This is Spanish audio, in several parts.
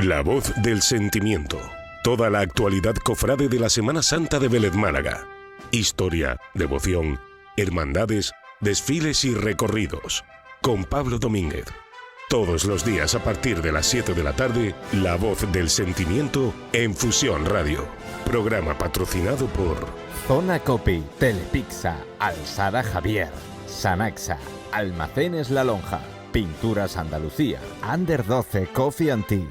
La voz del sentimiento. Toda la actualidad cofrade de la Semana Santa de Vélez Málaga. Historia, devoción, hermandades, desfiles y recorridos. Con Pablo Domínguez. Todos los días a partir de las 7 de la tarde, La voz del sentimiento en Fusión Radio. Programa patrocinado por Zona Copi, Telepizza, Alsara Javier, Sanaxa, Almacenes La Lonja, Pinturas Andalucía, Under 12 Coffee and Tea,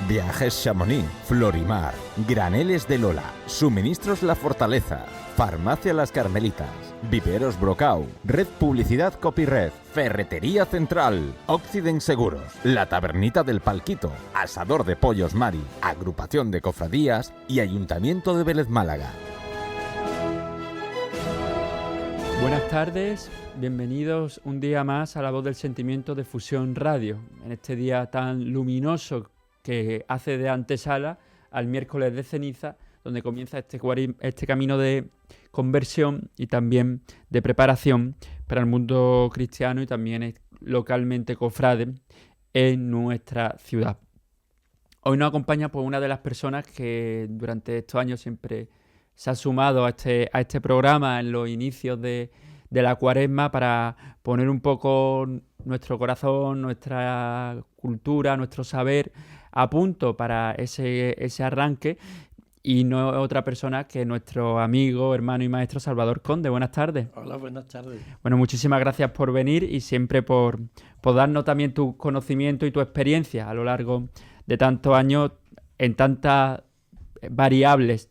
Viajes Chamonix, Florimar, Graneles de Lola, Suministros La Fortaleza, Farmacia Las Carmelitas, Viveros Brocau, Red Publicidad Copyred, Ferretería Central, Occident Seguros, La Tabernita del Palquito, Asador de Pollos Mari, Agrupación de Cofradías y Ayuntamiento de Vélez Málaga. Buenas tardes, bienvenidos un día más a La voz del sentimiento de Fusión Radio, en este día tan luminoso que hace de antesala al miércoles de ceniza, donde comienza este camino de conversión y también de preparación para el mundo cristiano y también localmente cofrade en nuestra ciudad. Hoy nos acompaña pues, una de las personas que durante estos años siempre se ha sumado a este programa en los inicios de la Cuaresma para poner un poco nuestro corazón, nuestra cultura, nuestro saber a punto para ese arranque, y no otra persona que nuestro amigo, hermano y maestro Salvador Conde. Buenas tardes. Hola, buenas tardes. Bueno, muchísimas gracias por venir y siempre por darnos también tu conocimiento y tu experiencia a lo largo de tantos años en tantas variables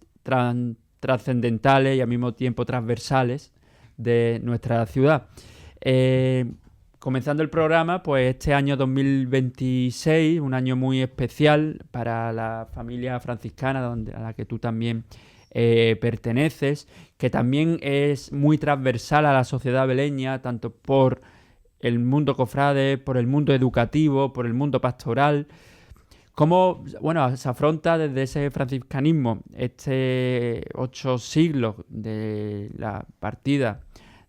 trascendentales y al mismo tiempo transversales de nuestra ciudad. Comenzando el programa, pues este año 2026, un año muy especial para la familia franciscana a la que tú también perteneces, que también es muy transversal a la sociedad veleña, tanto por el mundo cofrade, por el mundo educativo, por el mundo pastoral. ¿Cómo se afronta desde ese franciscanismo 8 siglos de la partida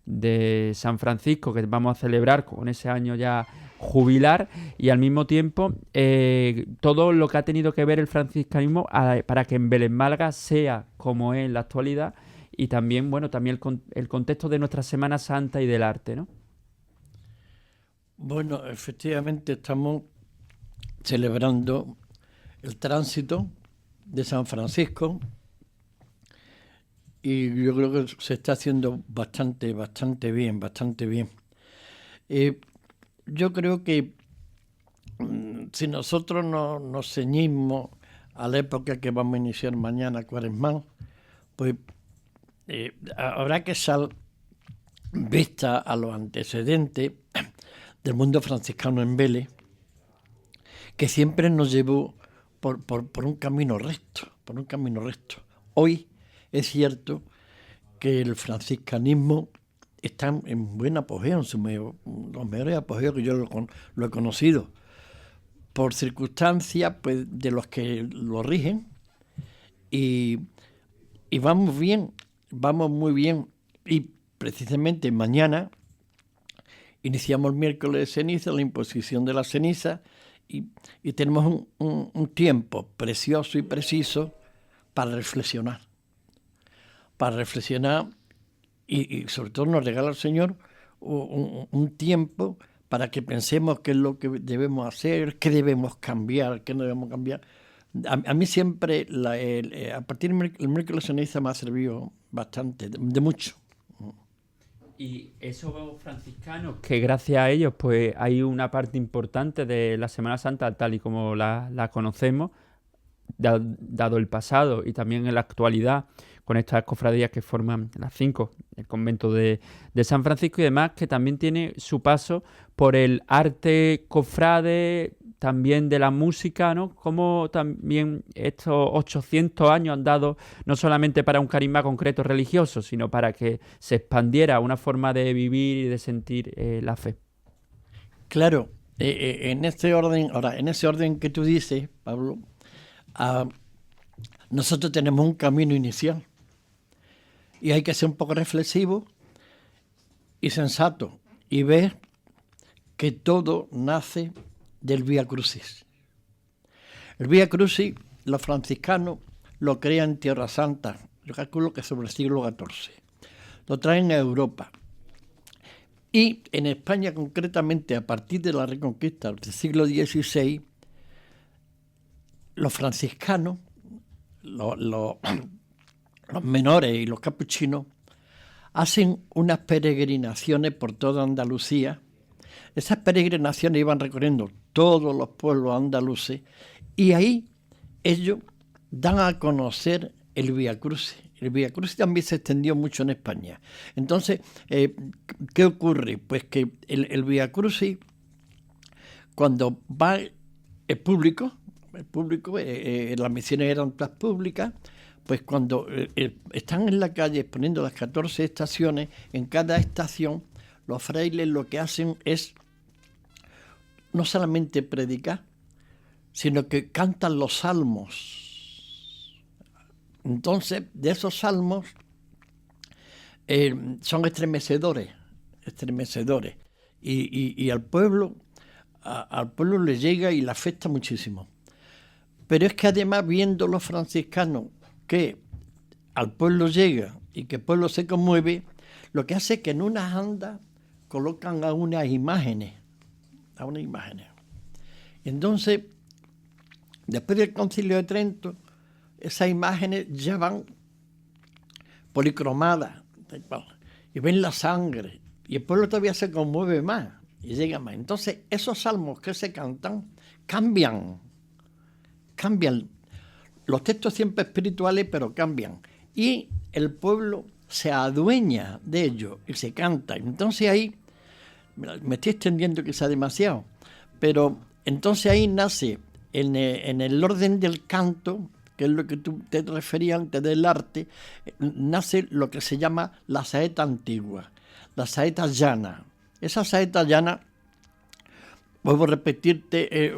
de San Francisco, que vamos a celebrar con ese año ya jubilar, y al mismo tiempo todo lo que ha tenido que ver el franciscanismo para que en Vélez Málaga sea como es en la actualidad, y también también el contexto de nuestra Semana Santa y del arte, ¿no? Bueno, efectivamente estamos celebrando el tránsito de San Francisco y yo creo que se está haciendo bastante bien. Yo creo que si nosotros nos ceñimos a la época que vamos a iniciar mañana, Cuaresma, pues habrá que echar vista a los antecedentes del mundo franciscano en Vélez, que siempre nos llevó por un camino recto, Hoy es cierto que el franciscanismo está en buen apogeo, los mejores apogeos que yo lo he conocido, por circunstancias pues, de los que lo rigen, y vamos muy bien, y precisamente mañana iniciamos el miércoles de ceniza, la imposición de la ceniza, y tenemos un tiempo precioso y preciso para reflexionar y sobre todo nos regala el Señor un tiempo para que pensemos qué es lo que debemos hacer, qué debemos cambiar, qué no debemos cambiar. A mí siempre, a partir del miércoles de ceniza me ha servido bastante, de mucho. Y esos franciscanos, que gracias a ellos pues hay una parte importante de la Semana Santa tal y como la conocemos, dado el pasado y también en la actualidad, con estas cofradías que forman las 5, el convento de San Francisco y demás, que también tiene su paso por el arte cofrade, también de la música, ¿no? Como también estos 800 años han dado no solamente para un carisma concreto religioso, sino para que se expandiera una forma de vivir y de sentir la fe. Claro, en ese orden que tú dices, Pablo, nosotros tenemos un camino inicial y hay que ser un poco reflexivo y sensato y ver que todo nace del Vía Crucis. El Vía Crucis, los franciscanos lo crean en Tierra Santa, yo calculo que sobre el siglo XIV. Lo traen a Europa. Y en España, concretamente, a partir de la Reconquista del siglo XVI, los franciscanos, los menores y los capuchinos, hacen unas peregrinaciones por toda Andalucía. Esas peregrinaciones iban recorriendo todos los pueblos andaluces y ahí ellos dan a conocer el Vía Crucis. El Vía Crucis también se extendió mucho en España. Entonces, ¿qué ocurre? Pues que el Vía Crucis, cuando va el público, las misiones eran todas públicas, pues cuando están en la calle exponiendo las 14 estaciones, en cada estación los frailes lo que hacen es no solamente predicar, sino que cantan los salmos. Entonces, de esos salmos son estremecedores. Y al pueblo le llega y le afecta muchísimo. Pero es que además, viendo los franciscanos que al pueblo llega y que el pueblo se conmueve, lo que hace es que en unas andas colocan a unas imágenes. Entonces, después del Concilio de Trento, esas imágenes ya van policromadas y ven la sangre y el pueblo todavía se conmueve más y llega más. Entonces, esos salmos que se cantan cambian. Los textos siempre espirituales, pero cambian. Y el pueblo se adueña de ellos y se canta. Entonces ahí, me estoy extendiendo quizá demasiado, pero entonces ahí nace en el orden del canto, que es lo que tú te referías antes del arte, nace lo que se llama la saeta antigua, la saeta llana. Esa saeta llana, vuelvo a repetirte,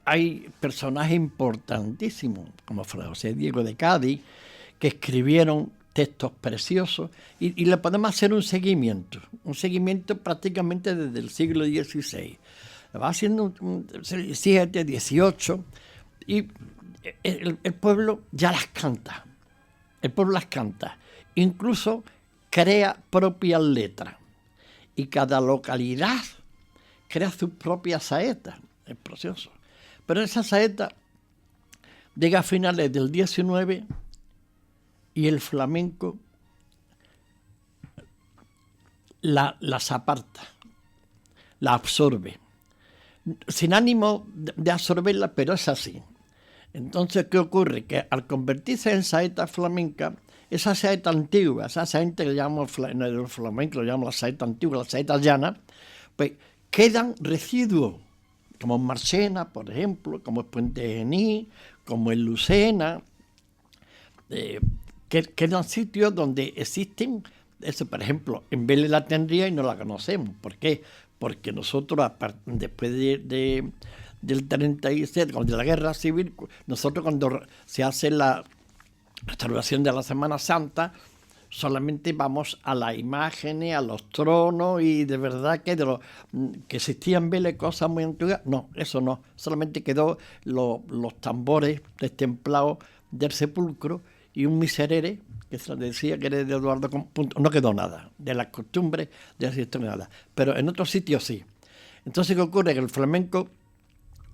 hay personajes importantísimos, como Fray José Diego de Cádiz, que escribieron textos preciosos, y le podemos hacer un seguimiento prácticamente desde el siglo XVI. Va haciendo XVII, XVIII, y el pueblo ya las canta. El pueblo las canta. Incluso crea propias letras. Y cada localidad crea sus propias saetas. Es precioso. Pero esa saeta llega a finales del XIX y el flamenco las aparta, la absorbe. Sin ánimo de absorberla, pero es así. Entonces, ¿qué ocurre? Que al convertirse en saeta flamenca, esa saeta antigua, esa saeta que llamamos en el flamenco, lo llamamos la saeta antigua, la saeta llana, pues quedan residuos, como en Marchena, por ejemplo, como en Puente Genil, como en Lucena, quedan sitios donde existen, eso, por ejemplo, en Vélez la tendría y no la conocemos. ¿Por qué? Porque nosotros, después del 37, de la Guerra Civil, nosotros cuando se hace la restauración de la Semana Santa, solamente vamos a las imágenes, a los tronos, y de verdad que que existían en Vélez cosas muy antiguas, no, eso no, solamente quedó los tambores destemplados del sepulcro y un miserere, que se decía que era de Eduardo, no quedó nada, de las costumbres, de la historia, nada, pero en otros sitios sí. Entonces, ¿qué ocurre? Que el flamenco,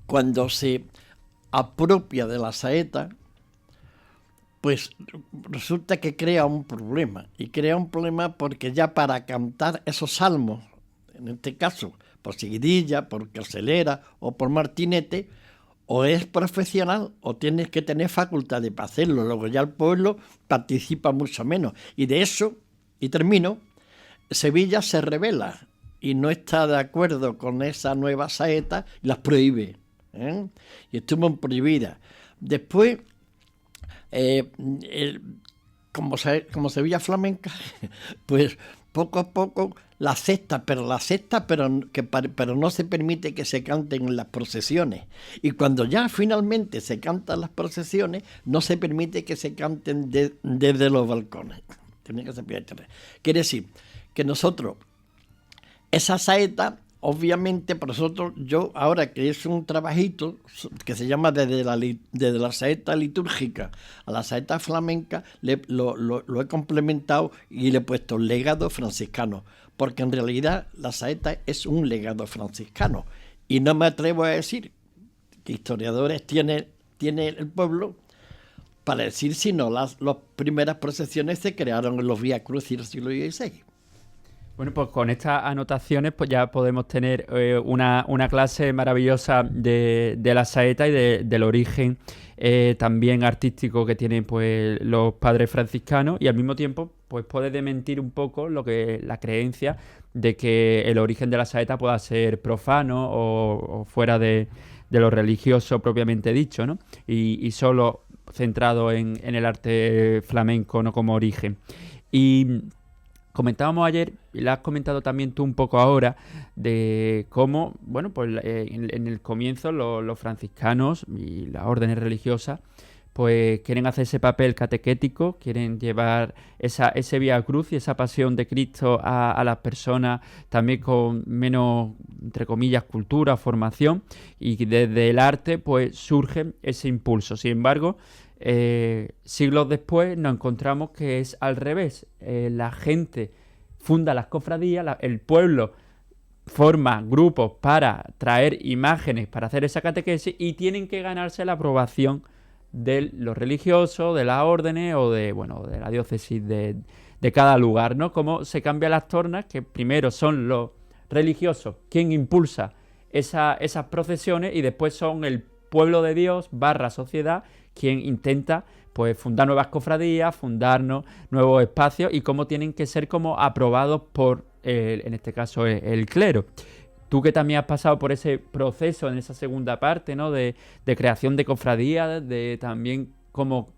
cuando se apropia de la saeta, pues resulta que crea un problema. Y crea un problema porque ya para cantar esos salmos, en este caso por seguidilla, por carcelera o por martinete, o es profesional o tienes que tener facultades para hacerlo. Luego ya el pueblo participa mucho menos. Y de eso, y termino, Sevilla se rebela y no está de acuerdo con esa nueva saeta y las prohíbe. Y estuvo prohibida. Después, como Sevilla flamenca, pues poco a poco la acepta, pero no se permite que se canten en las procesiones. Y cuando ya finalmente se cantan las procesiones, no se permite que se canten desde los balcones. Quiere decir que nosotros, esa saeta obviamente, para nosotros, yo ahora que es un trabajito que se llama desde la saeta litúrgica a la saeta flamenca, lo he complementado y le he puesto legado franciscano, porque en realidad la saeta es un legado franciscano. Y no me atrevo a decir que historiadores tiene el pueblo para decir si no las primeras procesiones se crearon en los Vía Crucis del siglo XVI. Bueno, pues con estas anotaciones pues ya podemos tener una clase maravillosa de la saeta y del origen también artístico que tienen pues los padres franciscanos, y al mismo tiempo pues puede desmentir un poco la creencia de que el origen de la saeta pueda ser profano o fuera de lo religioso propiamente dicho, ¿no? Y solo centrado en el arte flamenco, no como origen. Y comentábamos ayer, y lo has comentado también tú un poco ahora, de cómo, bueno, pues en el comienzo los franciscanos y las órdenes religiosas pues quieren hacer ese papel catequético, quieren llevar ese Vía Cruz y esa pasión de Cristo a las personas también con menos, entre comillas, cultura, formación, y desde el arte pues surge ese impulso. Sin embargo, siglos después nos encontramos que es al revés. La gente funda las cofradías, el pueblo forma grupos para traer imágenes, para hacer esa catequesis, y tienen que ganarse la aprobación de los religiosos, de las órdenes o de la diócesis de cada lugar, ¿no? Cómo se cambian las tornas, que primero son los religiosos quien impulsa esas procesiones, y después son el pueblo de Dios / sociedad quien intenta pues fundar nuevas cofradías, fundarnos nuevos espacios, y cómo tienen que ser como aprobados por en este caso el clero. Tú que también has pasado por ese proceso en esa segunda parte, ¿no? de creación de cofradías, de también cómo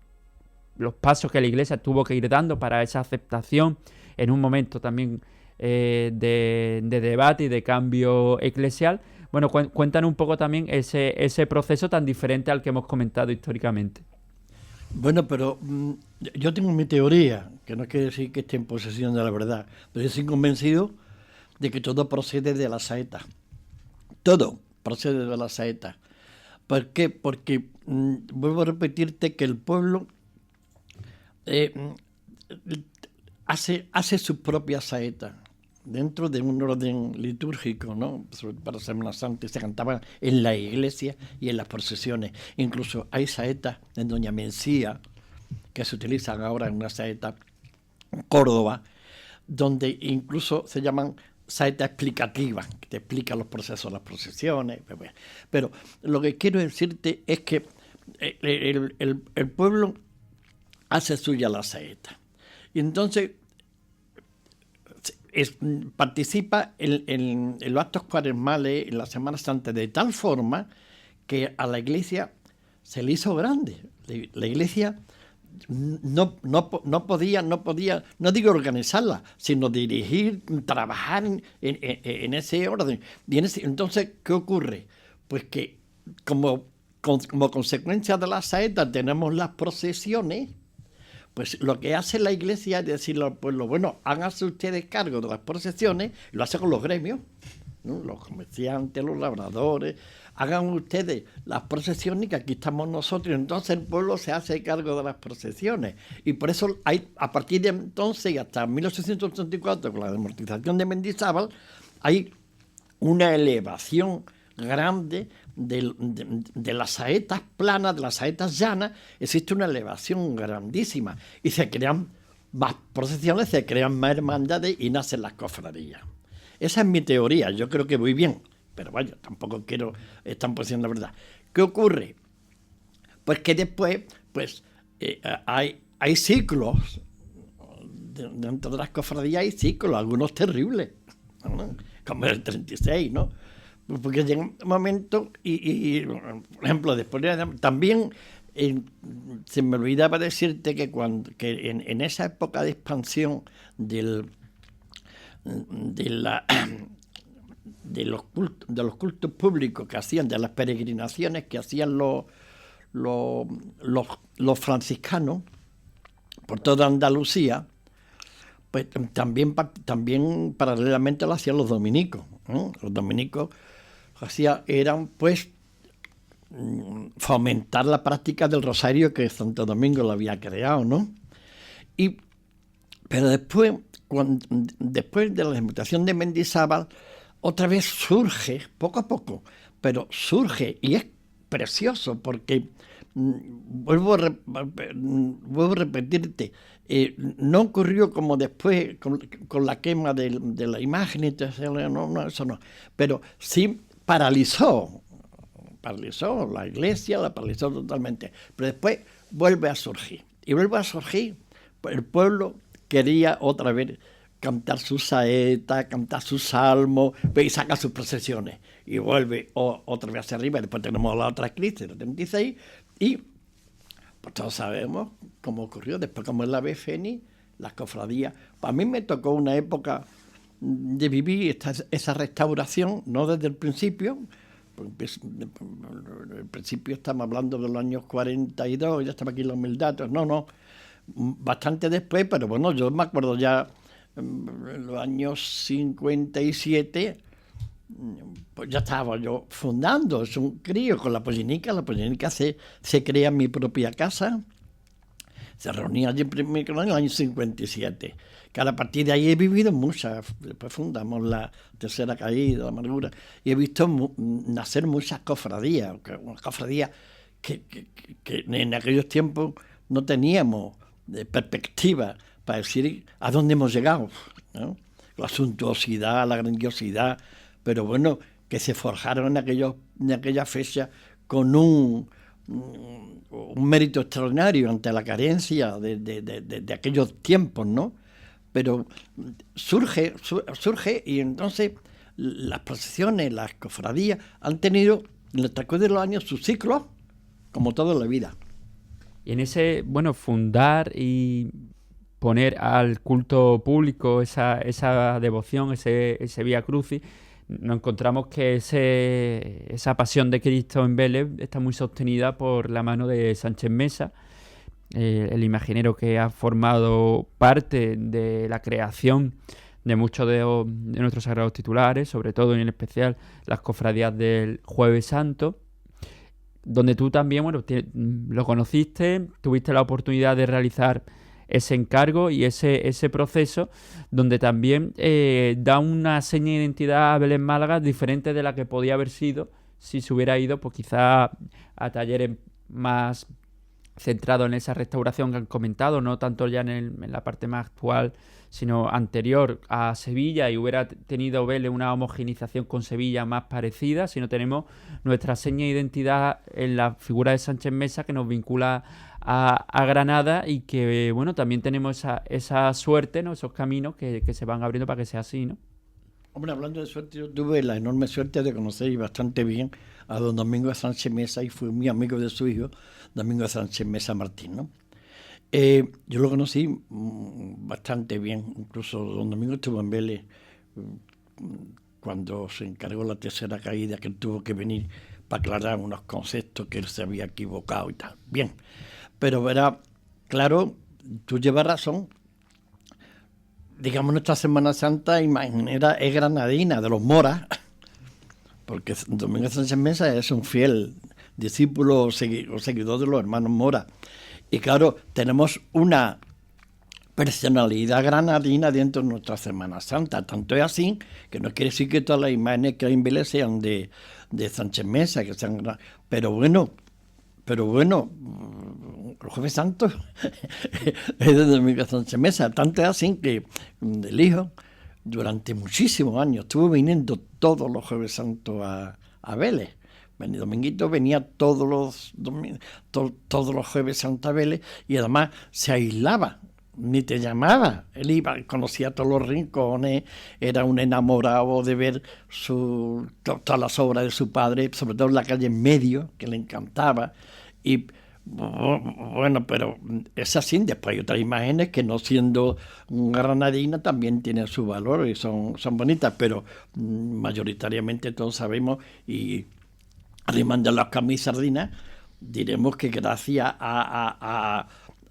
los pasos que la Iglesia tuvo que ir dando para esa aceptación en un momento también de debate y de cambio eclesial. Bueno, cuéntanos un poco también ese proceso tan diferente al que hemos comentado históricamente. Bueno, pero yo tengo mi teoría, que no quiere decir que esté en posesión de la verdad, pero yo estoy convencido de que todo procede de la saeta. Todo procede de la saeta. ¿Por qué? Porque vuelvo a repetirte que el pueblo hace su propia saeta dentro de un orden litúrgico, ¿no? Para Semana Santa se cantaba en la iglesia y en las procesiones. Incluso hay saetas en Doña Mencía que se utilizan ahora en una saeta en Córdoba, donde incluso se llaman saeta explicativa, que te explica los procesos, las procesiones. Pero lo que quiero decirte es que el pueblo hace suya la saeta. Y entonces participa en los actos cuaresmales, en la Semana Santa, de tal forma que a la Iglesia se le hizo grande. La Iglesia no podía, no digo organizarla, sino dirigir, trabajar en ese orden. Entonces, ¿qué ocurre? Pues que como consecuencia de la saeta tenemos las procesiones. Pues lo que hace la Iglesia es decirle al pueblo, bueno, háganse ustedes cargo de las procesiones, y lo hace con los gremios, ¿no? Los comerciantes, los labradores, hagan ustedes las procesiones, que aquí estamos nosotros. Entonces el pueblo se hace cargo de las procesiones, y por eso hay, a partir de entonces y hasta 1884, con la desamortización de Mendizábal, hay una elevación grande de las saetas planas, de las saetas llanas. Existe una elevación grandísima y se crean más procesiones, se crean más hermandades y nacen las cofradías. Esa es mi teoría, yo creo que muy bien, pero vaya, tampoco quiero estar en posición de la verdad. ¿Qué ocurre? Pues que después hay ciclos, dentro de las cofradías hay ciclos, algunos terribles, ¿no? Como el 36, ¿no? Porque llega un momento y por ejemplo, después también se me olvidaba decirte que en esa época de expansión de los cultos públicos que hacían, de las peregrinaciones que hacían los franciscanos por toda Andalucía, pues también paralelamente lo hacían los dominicos, ¿no? Los dominicos eran pues fomentar la práctica del rosario que Santo Domingo lo había creado, ¿no? Pero después de la Diputación de Mendizábal, otra vez surge, poco a poco, pero surge, y es precioso porque, vuelvo a repetirte, no ocurrió como después con la quema de la imagen, no, eso no, pero sí paralizó la iglesia, la paralizó totalmente, pero después vuelve a surgir, el pueblo quería otra vez cantar su saeta, cantar sus salmos, y saca sus procesiones, y vuelve otra vez hacia arriba. Después tenemos la otra crisis, el 36, y pues todos sabemos cómo ocurrió. Después, como es la ave Fénix, las cofradías. A mí me tocó una época de vivir esa restauración, no desde el principio. El principio estamos hablando de los años 42, ya estaba aquí los 1000 datos, no, bastante después, pero bueno, yo me acuerdo ya en los años 57, pues ya estaba yo fundando, es un crío con la Pollinica se crea en mi propia casa, se reunía allí primero en el año 57, que a partir de ahí he vivido muchas, después fundamos la Tercera Caída, la Amargura, y he visto nacer muchas cofradías, una cofradía que en aquellos tiempos no teníamos perspectiva para decir a dónde hemos llegado, ¿no? La suntuosidad, la grandiosidad, pero bueno, que se forjaron en aquella fecha con un mérito extraordinario ante la carencia de aquellos tiempos, ¿no? Pero surge y entonces las procesiones, las cofradías han tenido en el transcurso de los años sus ciclos, como toda la vida. Y en ese, fundar y poner al culto público esa devoción, ese Vía Crucis, nos encontramos que esa pasión de Cristo en Vélez está muy sostenida por la mano de Sánchez Mesa, el imaginero que ha formado parte de la creación de muchos de nuestros sagrados titulares, sobre todo y en especial las cofradías del Jueves Santo, donde tú también lo conociste, tuviste la oportunidad de realizar ese encargo y ese proceso, donde también da una seña de identidad a Vélez Málaga diferente de la que podía haber sido si se hubiera ido, pues quizá a talleres más centrados en esa restauración que han comentado, no tanto ya en la parte más actual, sino anterior a Sevilla, y hubiera tenido Vélez una homogenización con Sevilla más parecida, sino tenemos nuestra seña de identidad en la figura de Sánchez Mesa, que nos vincula a Granada, y que también tenemos esa suerte, ¿no? Esos caminos que se van abriendo para que sea así, ¿no? Hombre, hablando de suerte, yo tuve la enorme suerte de conocer bastante bien a don Domingo de Sánchez Mesa, y fui muy amigo de su hijo, Domingo de Sánchez Mesa Martín, ¿no? Yo lo conocí bastante bien, incluso don Domingo estuvo en Vélez cuando se encargó la Tercera Caída, que él tuvo que venir para aclarar unos conceptos que él se había equivocado y tal. Bien, pero verá, claro, tú llevas razón. Digamos, nuestra Semana Santa imaginera es granadina, de los moras, porque Domingo Sánchez Mesa es un fiel discípulo o seguidor de los hermanos Mora. Y claro, tenemos una personalidad granadina dentro de nuestra Semana Santa. Tanto es así que no quiere decir que todas las imágenes que hay en Vélez sean de Sánchez Mesa, que sean, pero bueno, el Jueves Santo es de Domingo Sánchez Mesa. Tanto es así que el hijo durante muchísimos años estuvo viniendo todos los Jueves Santos a Vélez. Dominguito venía todos los Jueves Santos a Vélez, y además se aislaba, ni te llamaba. Él iba, conocía todos los rincones, era un enamorado de ver todas las obras de su padre, sobre todo en la calle en medio, que le encantaba. Y bueno, pero es así. Después hay otras imágenes que, no siendo granadina, también tienen su valor y son bonitas, pero mayoritariamente todos sabemos, y además de las camisas sardinas, diremos que gracias a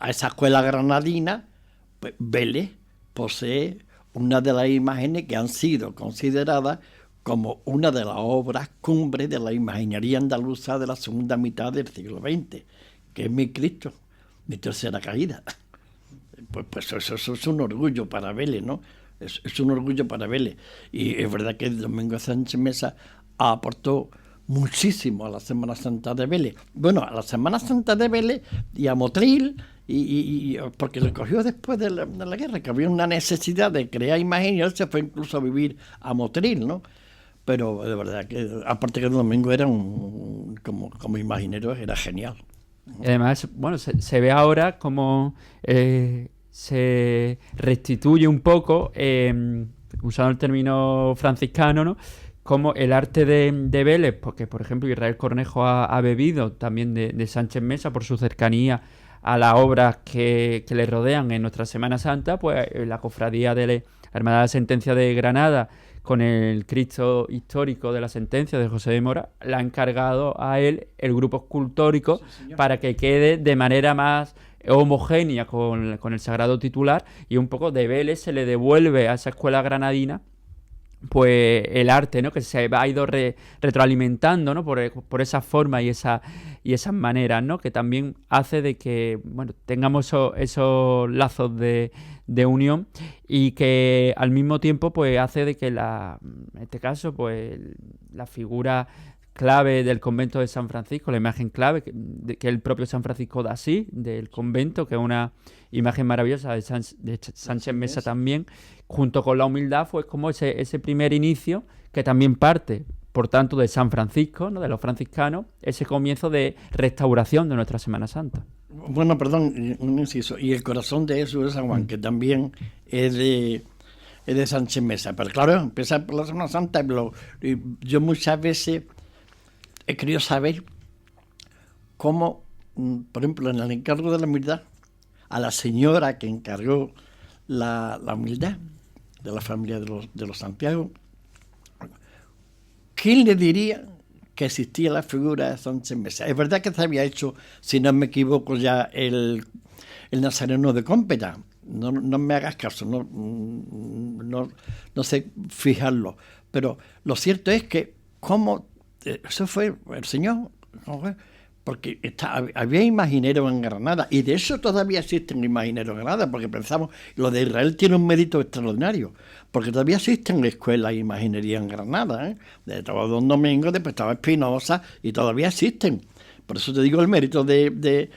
esa escuela granadina, pues Vélez posee una de las imágenes que han sido consideradas como una de las obras cumbre de la imaginería andaluza de la segunda mitad del siglo XX, que es mi Cristo, mi tercera caída. Pues eso es un orgullo para Vélez, ¿no? Es un orgullo para Vélez. Y es verdad que Domingo Sánchez Mesa aportó muchísimo a la Semana Santa de Vélez. Bueno, a la Semana Santa de Vélez y a Motril, porque lo cogió después de la guerra, que había una necesidad de crear imagen, y él se fue incluso a vivir a Motril, ¿no? Pero de verdad que, aparte que Domingo era como imaginero, era genial. Y además, bueno, se ve ahora como se restituye un poco, usando el término franciscano, ¿no? Como el arte de Vélez, porque por ejemplo Israel Cornejo ha bebido también de Sánchez Mesa por su cercanía a las obras que le rodean en nuestra Semana Santa, pues la cofradía de la Hermandad de la Sentencia de Granada, con el Cristo histórico de la Sentencia de José de Mora, le ha encargado a él el grupo escultórico, sí, para que quede de manera más homogénea con el sagrado titular, y un poco de Vélez se le devuelve a esa escuela granadina pues el arte, ¿no? Que se ha ido retroalimentando, ¿no? por esa forma y esas maneras, ¿no? Que también hace de que, bueno, tengamos esos lazos de unión, y que al mismo tiempo pues hace de que en este caso pues la figura clave del convento de San Francisco, la imagen clave que el propio San Francisco de Asís, del convento, que es una imagen maravillosa de Sánchez Mesa también, junto con la humildad, pues como ese primer inicio, que también parte, por tanto, de San Francisco, ¿no? De los franciscanos, ese comienzo de restauración de nuestra Semana Santa. Bueno, perdón, un inciso. Y el corazón de Jesús de San Juan, que también es de Sánchez Mesa. Pero claro, empieza por la Semana Santa, y yo muchas veces he querido saber cómo, por ejemplo, en el encargo de la humildad, a la señora que encargó la humildad de la familia de los Santiago, ¿quién le diría que existía la figura de Sánchez Mesa? Es verdad que se había hecho, si no me equivoco, ya el Nazareno de Cómpeta. No me hagas caso, no sé fijarlo. Pero lo cierto es que eso fue el Señor, porque había imagineros en Granada, y de eso todavía existen imagineros en Granada, porque pensamos, lo de Israel tiene un mérito extraordinario, porque todavía existen escuelas de imaginería en Granada, ¿eh? De Don Domingo, después estaba Espinosa, y todavía existen. Por eso te digo el mérito de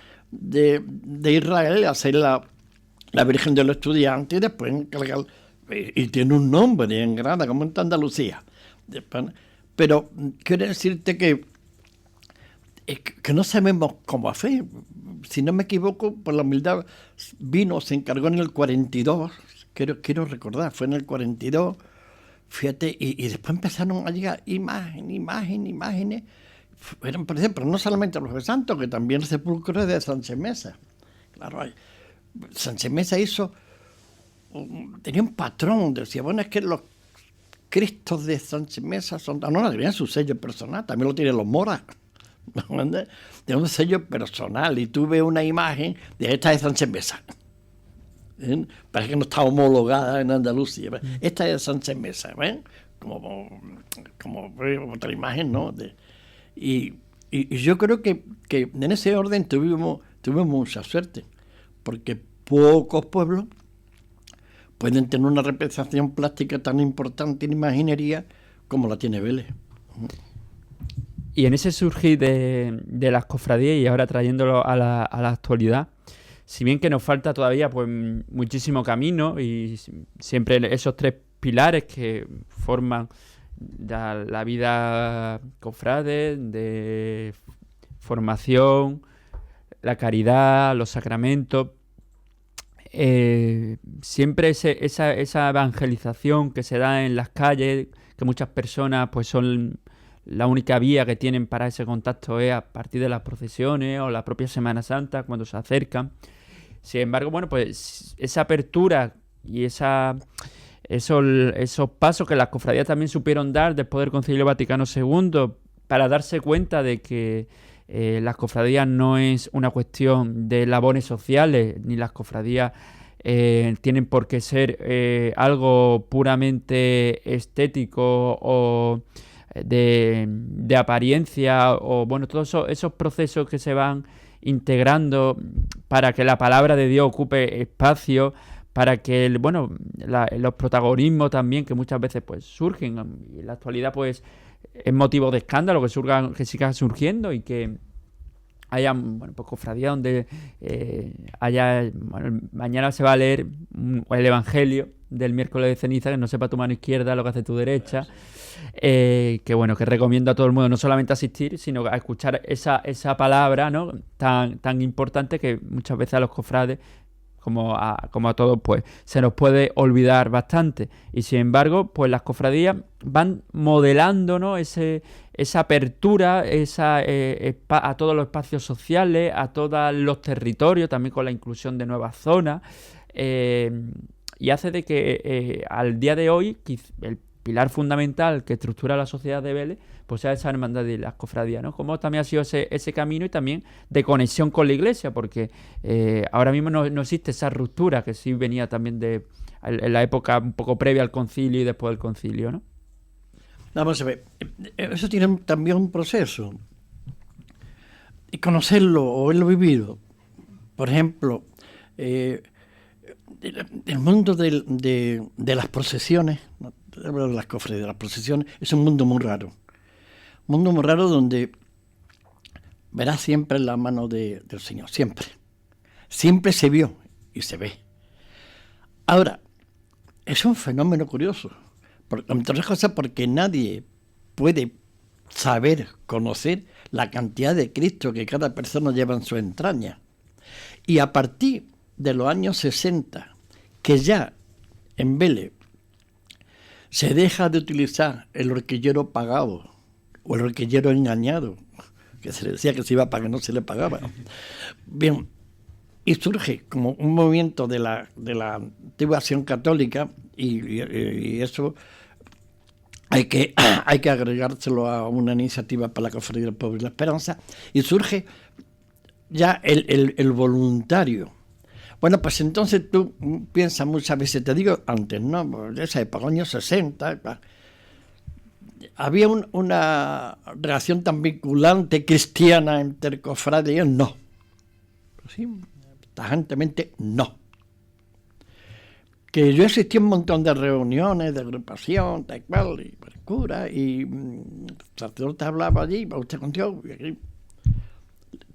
Israel, hacer la Virgen de los Estudiantes, y después encargar, y tiene un nombre en Granada, como en Andalucía. Pero quiero decirte que no sabemos cómo hacer. Si no me equivoco, por la humildad se encargó en el 42, quiero recordar, fue en el 42, fíjate, y después empezaron a llegar imágenes. Fueron, por ejemplo, no solamente los de Santos, que también el sepulcro de Sánchez Mesa. Claro, Sánchez Mesa tenía un patrón, decía, bueno, es que los Cristos de Sánchez Mesa no tenían su sello personal, también lo tienen los moras. De un sello personal, y tuve una imagen de esta de Sánchez Mesa. Parece que no está homologada en Andalucía. Esta es de Sánchez Mesa, ¿ven? Como otra imagen, ¿no? Y yo creo que en ese orden tuvimos mucha suerte, porque pocos pueblos pueden tener una representación plástica tan importante en imaginería como la tiene Vélez. Y en ese surgir de las cofradías, y ahora trayéndolo a la actualidad, si bien que nos falta todavía pues muchísimo camino, y siempre esos tres pilares que forman la vida cofrade, de formación, la caridad, los sacramentos, siempre esa evangelización que se da en las calles, que muchas personas pues son la única vía que tienen para ese contacto es a partir de las procesiones o la propia Semana Santa cuando se acercan. Sin embargo, bueno, pues esa apertura y esos pasos que las cofradías también supieron dar después del Concilio Vaticano II, para darse cuenta de que las cofradías no es una cuestión de labores sociales, ni las cofradías tienen por qué ser algo puramente estético o de apariencia, o bueno, todos esos procesos que se van integrando para que la palabra de Dios ocupe espacio, para que los protagonismos también que muchas veces pues surgen, y en la actualidad pues es motivo de escándalo que sigan surgiendo, y que haya pues cofradías donde mañana se va a leer el Evangelio del miércoles de ceniza, que no sepa tu mano izquierda lo que hace tu derecha, que recomiendo a todo el mundo no solamente asistir, sino a escuchar esa palabra, ¿no?, tan importante, que muchas veces a los cofrades, como a todos, pues se nos puede olvidar bastante. Y sin embargo, pues las cofradías van modelando, ¿no?, esa apertura, a todos los espacios sociales, a todos los territorios, también con la inclusión de nuevas zonas, y hace de que al día de hoy el pilar fundamental que estructura la sociedad de Vélez pues sea esa hermandad de las cofradías, ¿no? Como también ha sido ese camino, y también de conexión con la Iglesia, porque ahora mismo no existe esa ruptura que sí venía también en la época un poco previa al concilio y después del concilio, ¿no? Vamos a ver, eso tiene también un proceso, y conocerlo o haberlo vivido. Por ejemplo, el mundo de las procesiones, de las cofradías, de las procesiones, es un mundo muy raro. Un mundo muy raro donde verás siempre la mano del Señor, siempre. Siempre se vio y se ve. Ahora, es un fenómeno curioso, entre otras cosas porque nadie puede saber, conocer la cantidad de Cristo que cada persona lleva en su entraña. Y a partir de los años 60, que ya en Vélez se deja de utilizar el horquillero pagado o el horquillero engañado, que se le decía que se iba a pagar, no se le pagaba. Bien, y surge como un movimiento de la antigua acción católica, y eso hay que agregárselo a una iniciativa para la Cofradía del Pueblo y la Esperanza, y surge ya el voluntario. Bueno, pues entonces tú piensas muchas veces, te digo antes, ¿no?, de esa época, años 60, había una relación tan vinculante cristiana entre cofradías, no. Sí, tajantemente no. Que yo existí un montón de reuniones, de agrupación, tal cual, y el cura, y el sacerdote hablaba allí, va usted con Dios, y aquí,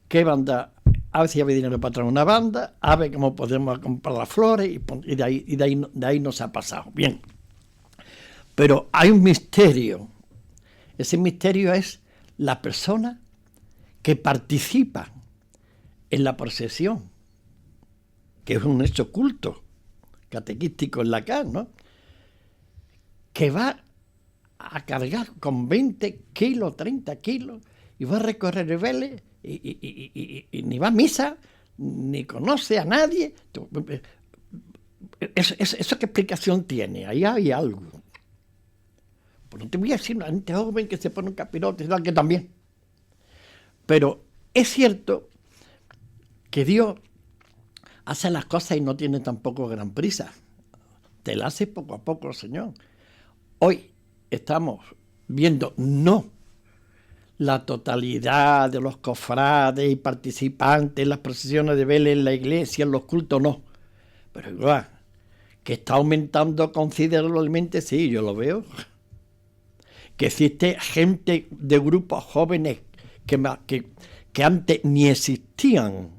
¿qué banda? A ver si había dinero para traer una banda, a ver cómo podemos comprar las flores, y de ahí nos ha pasado. Bien. Pero hay un misterio. Ese misterio es la persona que participa en la procesión, que es un hecho culto, catequístico en la CAR, ¿no?, que va a cargar con 20 kilos, 30 kilos, y va a recorrer el Vélez, y ni va a misa, ni conoce a nadie. ¿Eso qué explicación tiene? Ahí hay algo. Pues no te voy a decir una gente joven que se pone un capirote, que también. Pero es cierto que Dios hace las cosas y no tiene tampoco gran prisa. Te la hace poco a poco, Señor. Hoy estamos viendo no la totalidad de los cofrades y participantes en las procesiones de Vélez, en la iglesia, en los cultos, no. Pero igual, que está aumentando considerablemente, sí, yo lo veo. Que existe gente de grupos jóvenes que antes ni existían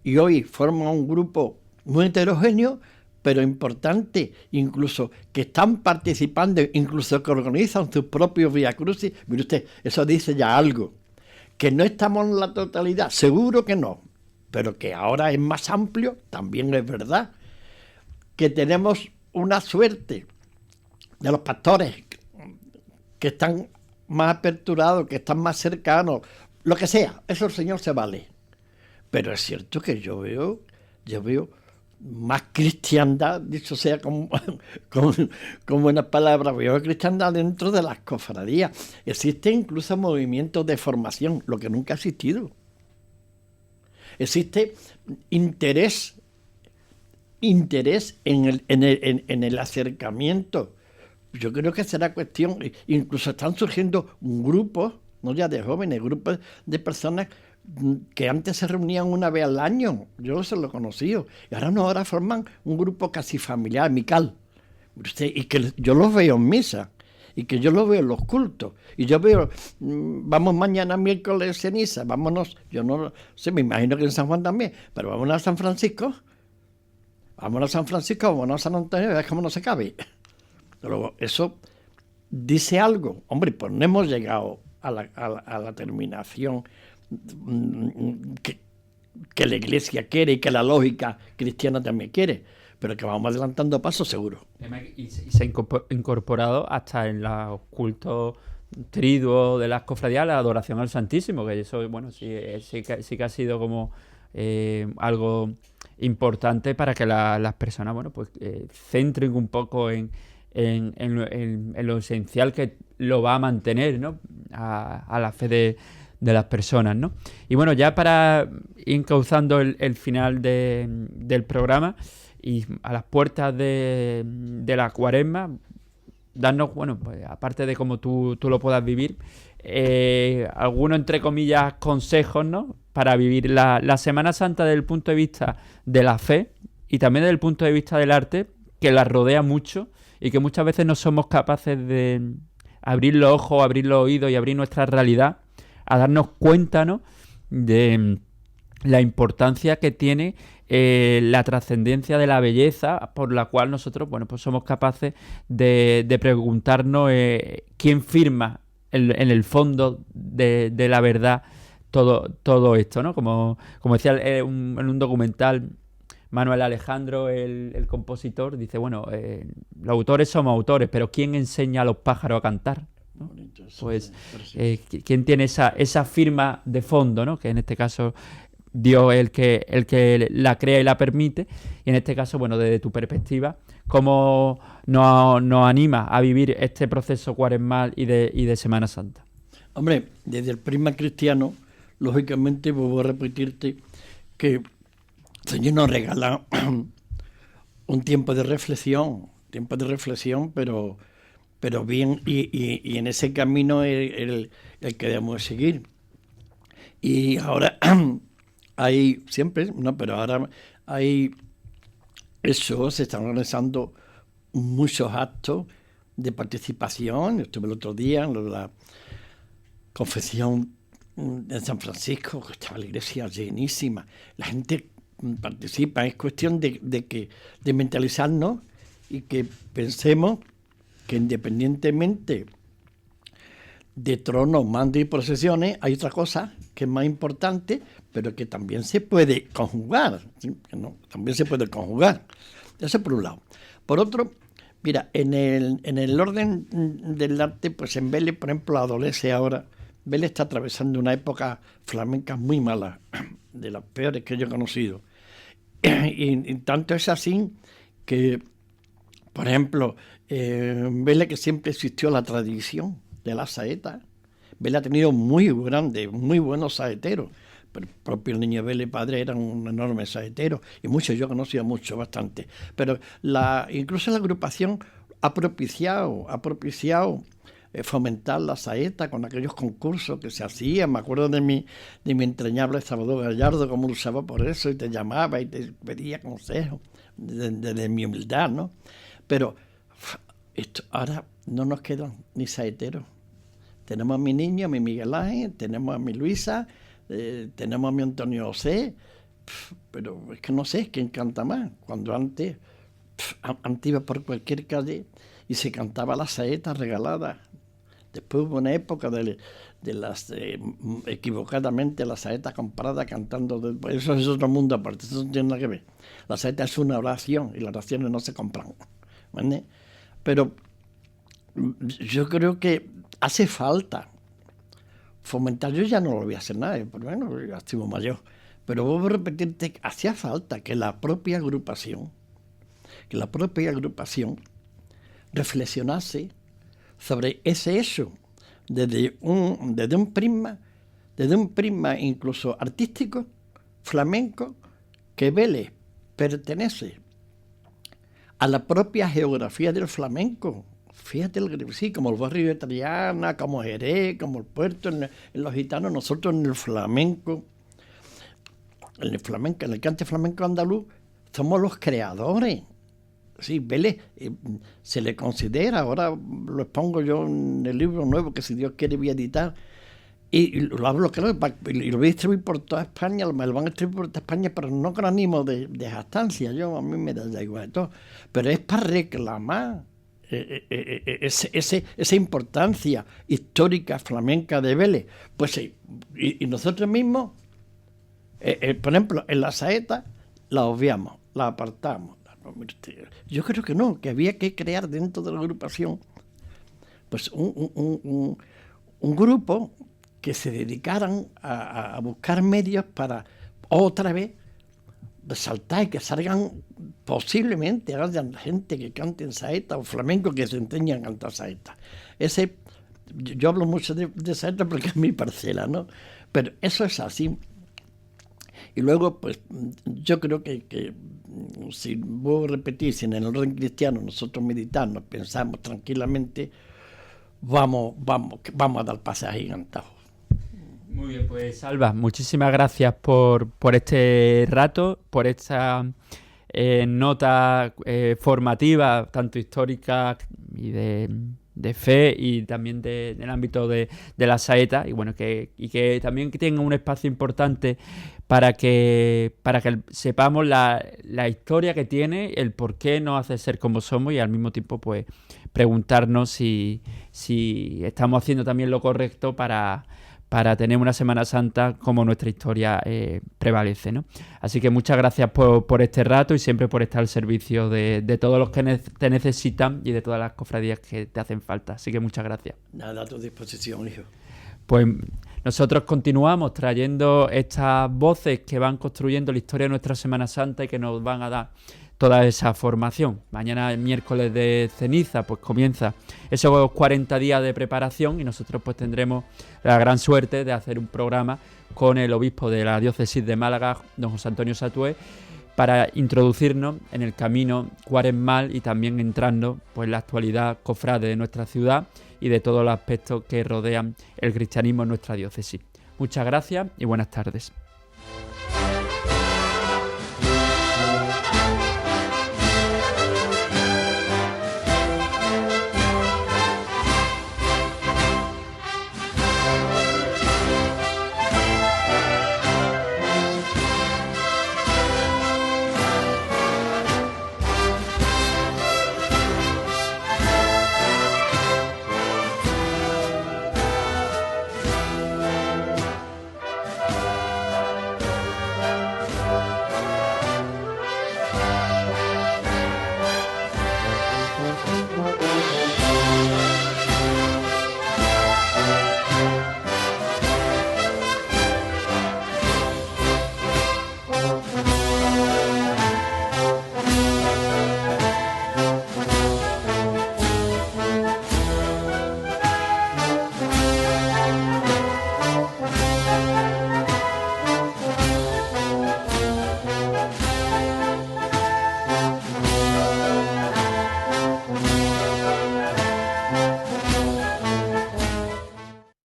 y hoy forman un grupo muy heterogéneo, pero importante, incluso que están participando, incluso que organizan sus propios viacrucis. Mire usted, eso dice ya algo. Que no estamos en la totalidad, seguro que no, pero que ahora es más amplio, también es verdad. Que tenemos una suerte de los pastores que están más aperturados, que están más cercanos, lo que sea, eso el Señor se vale. Pero es cierto que yo veo más cristiandad, dicho sea con buenas palabras, veo cristiandad dentro de las cofradías. Existe incluso movimientos de formación, lo que nunca ha existido. Existe interés interés en el acercamiento. Yo creo que será cuestión, incluso están surgiendo grupos, no ya de jóvenes, grupos de personas que antes se reunían una vez al año, yo se lo he conocido, y ahora forman un grupo casi familiar, amical, y que yo los veo en misa, y que yo los veo en los cultos, y yo veo, vamos mañana miércoles ceniza, vámonos, yo no sé, me imagino que en San Juan también, pero vámonos a San Francisco, vámonos a San Antonio, es como no se cabe. Pero eso dice algo. Hombre, pues no hemos llegado a la terminación que la Iglesia quiere y que la lógica cristiana también quiere, pero que vamos adelantando pasos seguro. Y se ha incorporado hasta en los cultos triduos de las cofradías la adoración al Santísimo, que eso, bueno, sí que ha sido como algo importante para que las personas, bueno, pues centren un poco en lo esencial que lo va a mantener, ¿no? a la fe de las personas, ¿no? Y bueno, ya para ir encauzando el final del programa y a las puertas de la Cuaresma, darnos, bueno, pues aparte de cómo tú lo puedas vivir, algunos, entre comillas, consejos, ¿no? Para vivir la Semana Santa desde el punto de vista de la fe y también desde el punto de vista del arte, que la rodea mucho y que muchas veces no somos capaces de abrir los ojos, abrir los oídos y abrir nuestra realidad a darnos cuenta, ¿no? De la importancia que tiene la trascendencia de la belleza, por la cual nosotros, bueno, pues somos capaces de preguntarnos quién firma en el fondo de la verdad todo esto, ¿no? Como decía en un documental Manuel Alejandro, el compositor, dice, bueno, los autores somos autores, pero ¿quién enseña a los pájaros a cantar? ¿No? Pues, ¿quién tiene esa firma de fondo, ¿no? Que en este caso Dios es el que la crea y la permite. Y en este caso, bueno, desde tu perspectiva, ¿cómo nos anima a vivir este proceso cuaresmal y de Semana Santa? Hombre, desde el prisma cristiano, lógicamente, vuelvo a repetirte que el Señor nos regala un tiempo de reflexión, pero bien, y en ese camino el que debemos seguir. Y ahora hay siempre, no, pero ahora hay eso, se están organizando muchos actos de participación. Yo estuve el otro día en la confesión en San Francisco, que estaba la iglesia llenísima. La gente participa, es cuestión de mentalizarnos y que pensemos que independientemente de tronos, mandos y procesiones, hay otra cosa que es más importante, pero que también se puede conjugar, ¿sí? ¿No? También se puede conjugar. Eso por un lado. Por otro, mira, en el orden del arte, pues en Vélez, por ejemplo, adolece ahora. Vélez está atravesando una época flamenca muy mala, de las peores que yo he conocido. Y tanto es así que, por ejemplo, en Vélez, que siempre existió la tradición de la saeta, Vélez ha tenido muy buenos saeteros. Pero el propio Niño Vélez padre era un enorme saetero, y muchos, yo conocía mucho, bastante. Pero incluso la agrupación ha propiciado fomentar la saeta con aquellos concursos que se hacían. Me acuerdo de mi entrañable Salvador Gallardo, cómo luchaba por eso y te llamaba y te pedía consejos de mi humildad, ¿no? Pero ahora no nos quedan ni saeteros. Tenemos a mi niño, a mi Miguel Ángel, tenemos a mi Luisa, tenemos a mi Antonio José, pero es que no sé quién canta más. Cuando antes iba por cualquier calle y se cantaba la saeta regalada. Después hubo una época de las equivocadamente la saeta comprada cantando. Eso es otro mundo aparte, eso no tiene nada que ver. La saeta es una oración y las oraciones no se compran, ¿vale? Pero yo creo que hace falta fomentar. Yo ya no lo voy a hacer nada, por lo menos ya estoy mayor, pero vuelvo a repetirte que hacía falta que la propia agrupación reflexionase sobre ese hecho desde un prisma incluso artístico, flamenco, que Vélez pertenece a la propia geografía del flamenco. Fíjate, sí, como el barrio de Triana, como Jerez, como el puerto, en los gitanos, nosotros en el flamenco, en el cante flamenco andaluz, somos los creadores. Sí, Vélez se le considera, ahora lo expongo yo en el libro nuevo que si Dios quiere voy a editar, y lo hablo claro, y lo voy a distribuir por toda España, me lo van a distribuir por toda España, pero no con ánimo de jactancia, a mí me da igual de todo, pero es para reclamar esa importancia histórica flamenca de Vélez. Pues sí, y nosotros mismos, por ejemplo, en la saeta la obviamos, la apartamos. Yo creo que no, que había que crear dentro de la agrupación pues un grupo que se dedicaran a buscar medios para otra vez resaltar y que salgan posiblemente hayan gente que cante en saeta o flamenco que se enseñan a cantar saeta. Yo hablo mucho de saeta porque es mi parcela, ¿no? Pero eso es así. Y luego, pues, yo creo que si vuelvo a repetir, si en el orden cristiano nosotros meditamos, pensamos tranquilamente, vamos a dar pases gigantados. Muy bien, pues Salva, muchísimas gracias por este rato, por esta nota formativa, tanto histórica y de fe y también del ámbito de la saeta, y bueno, que también tenga un espacio importante para que sepamos la historia que tiene, el por qué nos hace ser como somos, y al mismo tiempo pues preguntarnos si estamos haciendo también lo correcto para tener una Semana Santa como nuestra historia prevalece, ¿no? Así que muchas gracias por este rato y siempre por estar al servicio de todos los que te necesitan y de todas las cofradías que te hacen falta. Así que muchas gracias. Nada, a tu disposición, hijo. Pues nosotros continuamos trayendo estas voces que van construyendo la historia de nuestra Semana Santa y que nos van a dar toda esa formación. Mañana, el miércoles de ceniza, pues comienza esos 40 días de preparación y nosotros pues tendremos la gran suerte de hacer un programa con el obispo de la diócesis de Málaga, don José Antonio Satué, para introducirnos en el camino cuaresmal y también entrando pues en la actualidad cofrade de nuestra ciudad y de todos los aspectos que rodean el cristianismo en nuestra diócesis. Muchas gracias y buenas tardes.